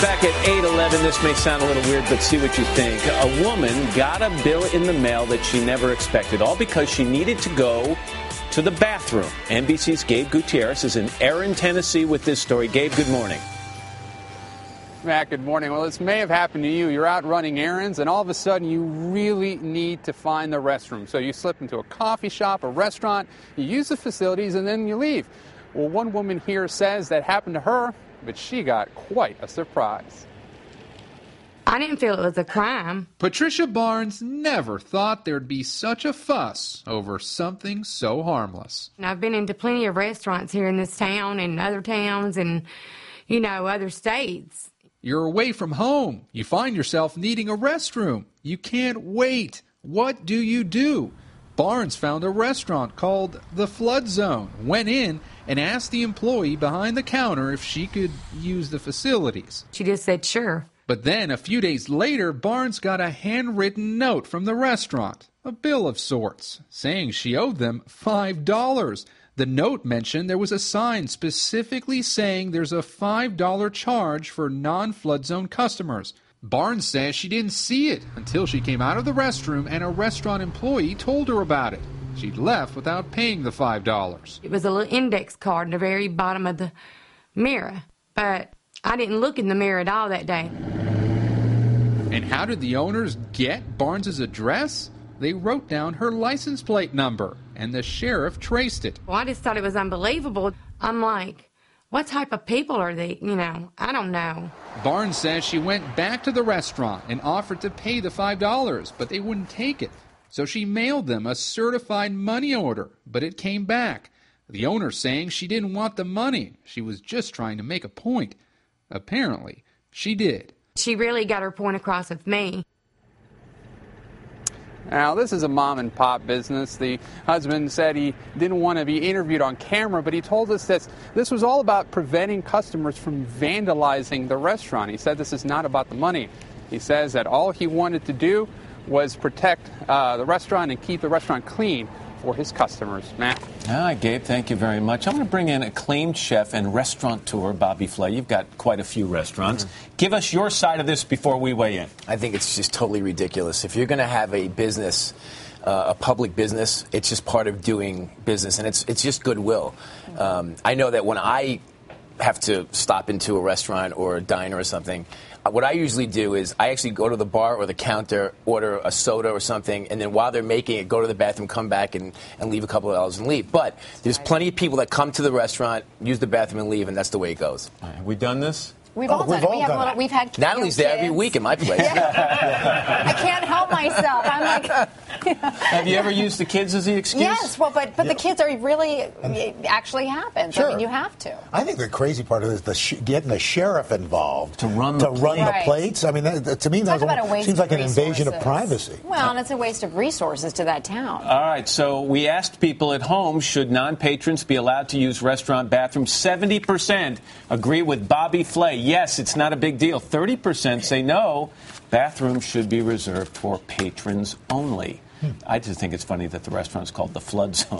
back at 8:11. This may sound a little weird, but see what you think. A woman got a bill in the mail that she never expected, all because she needed to go to the bathroom. NBC's Gabe Gutierrez is in Erin, Tennessee with this story. Gabe, good morning. Matt, good morning. Well, this may have happened to you. You're out running errands, and all of a sudden you really need to find the restroom. So you slip into a coffee shop, a restaurant, you use the facilities, and then you leave. Well, one woman here says that happened to her, but she got quite a surprise. I didn't feel it was a crime. Patricia Barnes never thought there'd be such a fuss over something so harmless. I've been into plenty of restaurants here in this town and other towns and, other states. You're away from home. You find yourself needing a restroom. You can't wait. What do? Barnes found a restaurant called The Flood Zone, went in and asked the employee behind the counter if she could use the facilities. She just said, sure. But then a few days later, Barnes got a handwritten note from the restaurant, a bill of sorts, saying she owed them $5. The note mentioned there was a sign specifically saying there's a $5 charge for non-flood zone customers. Barnes says she didn't see it until she came out of the restroom and a restaurant employee told her about it. She'd left without paying the $5. It was a little index card in the very bottom of the mirror, but I didn't look in the mirror at all that day. And how did the owners get Barnes's address? They wrote down her license plate number, and the sheriff traced it. Well, I just thought it was unbelievable. I'm like, what type of people are they? I don't know. Barnes says she went back to the restaurant and offered to pay the $5, but they wouldn't take it. So she mailed them a certified money order, but it came back. The owner saying she didn't want the money. She was just trying to make a point. Apparently, she did. She really got her point across with me. Now, this is a mom-and-pop business. The husband said he didn't want to be interviewed on camera, but he told us that this was all about preventing customers from vandalizing the restaurant. He said this is not about the money. He says that all he wanted to do was protect the restaurant and keep the restaurant clean for his customers. Matt? All right, Gabe, thank you very much. I'm going to bring in acclaimed chef and restaurateur Bobby Flay. You've got quite a few restaurants. Give us your side of this before we weigh in. I think it's just totally ridiculous. If you're going to have a business, a public business, it's just part of doing business, and it's just goodwill. I know that when I have to stop into a restaurant or a diner or something, what I usually do is I actually go to the bar or the counter, order a soda or something, and then while they're making it, go to the bathroom, come back, and leave a couple of dollars and leave. But there's plenty of people that come to the restaurant, use the bathroom, and leave, and that's the way it goes. Have we done this? We've all done it. We've had Natalie's there every week in my place. I can't help myself. I'm like... Have you ever used the kids as the excuse? Yes, well, but the kids are really, it actually happens. Sure. I mean, you have to. I think the crazy part is getting the sheriff involved to run the plates. I mean, to me, that seems like an invasion of privacy. Well, and it's a waste of resources to that town. All right, so we asked people at home, should non-patrons be allowed to use restaurant bathrooms? 70% agree with Bobby Flay. Yes, it's not a big deal. 30% say no, bathrooms should be reserved for patrons only. I just think it's funny that the restaurant's called The Flood Zone.